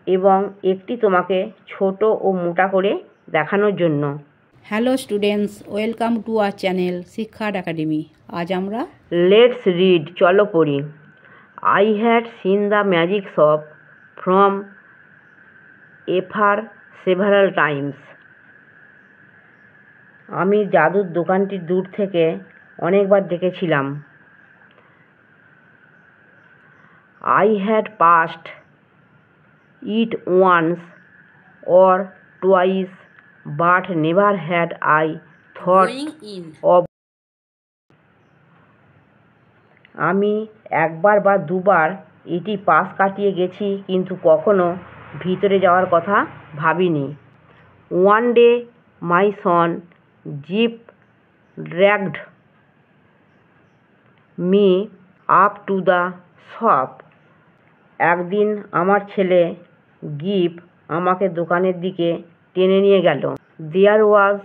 এবং একটি তোমাকে ছোট ও মোটা করে দেখানোর জন্য। Hello students, welcome to our channel শিক্ষার্থ একাডেমি। আজ আমরা লেটস রিড, চলো পড়ি। I had seen the magic shop from afar several times. আমি জাদুর দোকানটি দূর থেকে অনেকবার দেখেছিলাম। I had passed it once or twice, but never had I thought of. আমি একবার বা দুবার এটি পাশ কাটিয়ে গেছি, কিন্তু কখনো ভিতরে যাওয়ার কথা ভাবিনি। One day my son Jeep dragged me up to the shop. একদিন আমার ছেলে গিপ আমাকে দোকানের দিকে টেনে নিয়ে গেল। There was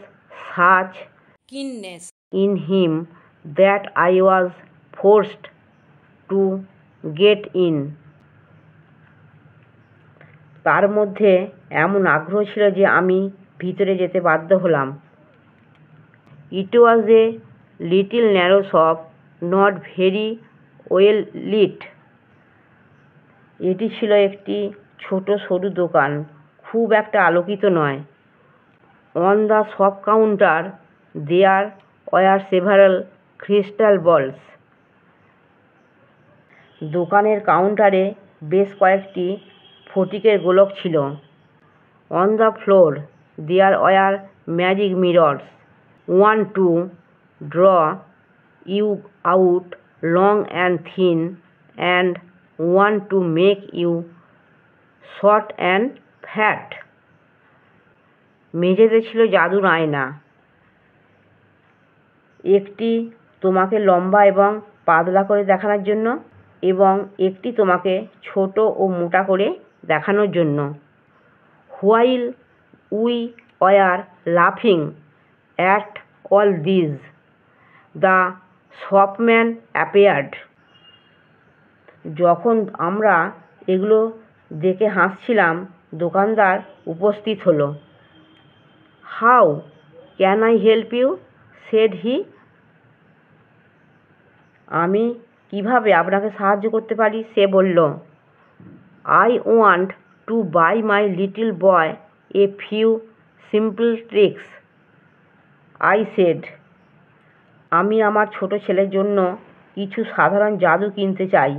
such keenness in him that I was forced to get in. তার মধ্যে এমন আগ্রহ ছিল যে আমি ভিতরে যেতে বাধ্য হলাম। It was a little narrow shop, not very well lit. এটি ছিল একটি ছোট সরু দোকান, খুব একটা আলোকিত নয়। On the shop counter there were several crystal balls. দোকানের কাউন্টারে বেশ কয়েকটি ফটিকের গোলক ছিল। On the floor there were magic mirrors, one to draw you out long and thin, and one to make you short and fat. মেঝেতে ছিল জাদুর আয়না, একটি তোমাকে লম্বা এবং পাতলা করে দেখানোর জন্য এবং একটি তোমাকে ছোট ও মোটা করে দেখানোর জন্য। While we were laughing at all this, the shopman appeared. যখন আমরা এগুলো দেখে হাসছিলাম, দোকানদার উপস্থিত হলো। How can I help you? said he. আমি কিভাবে আপনাকে সাহায্য করতে পারি? সে বলল। I want to buy my little boy a few simple tricks, I said. আমি আমার ছোট ছেলের জন্য কিছু সাধারণ জাদু কিনতে চাই,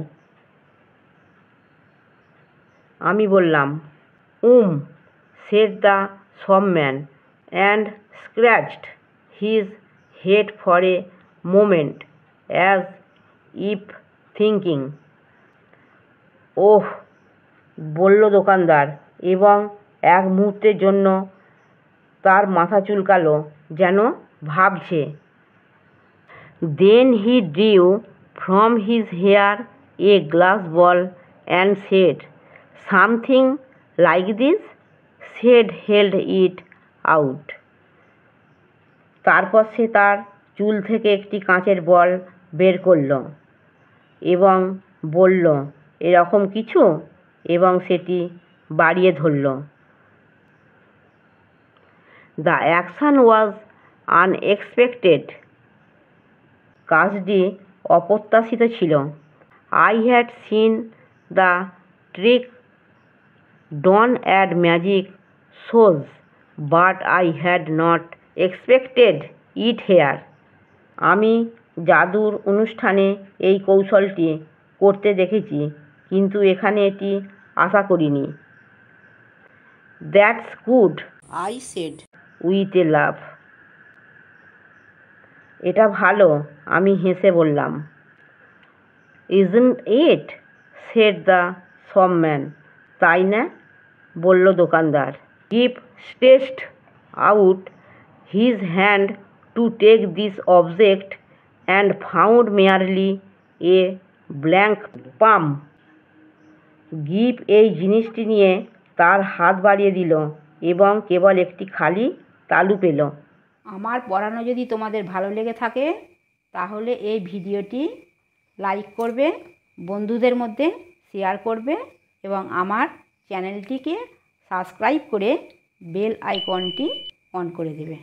আমি বললাম। said the shopman and scratched his head for a moment as if thinking. ওহ, বলল দোকানদার এবং এক মুহূর্তের জন্য তার মাথা চুলকালো, যেন ভাবছে। Then he drew from his hair a glass ball and said, something like this, said held it out. তারপর সে তার চুল থেকে একটি কাঁচের বল বের করল এবং বলল, এরকম কিছু, এবং সেটি বাড়িয়ে ধরল। The action was unexpected. কাজটি অপ্রত্যাশিত ছিল। I had seen the trick done at magic shows, but I had not expected it here. আমি জাদুর অনুষ্ঠানে এই কৌশলটি করতে দেখেছি, কিন্তু এখানে এটি আশা করিনি। That's good, I said with a laugh. এটা ভালো, আমি হেসে বললাম। Isn't it? said the shopman. তাই না? বলল দোকানদার। Jeep stretched out his hand to take this object and found merely a blank palm. গিপ এই জিনিসটি নিয়ে তার হাত বাড়িয়ে দিল এবং কেবল একটি খালি তালু পেল। আমার পড়ানো যদি তোমাদের ভালো লেগে থাকে তাহলে এই ভিডিওটি লাইক করবে, বন্ধুদের মধ্যে শেয়ার করবে এবং আমার চ্যানেলটিকে সাবস্ক্রাইব করে বেল আইকনটি অন করে দেবে।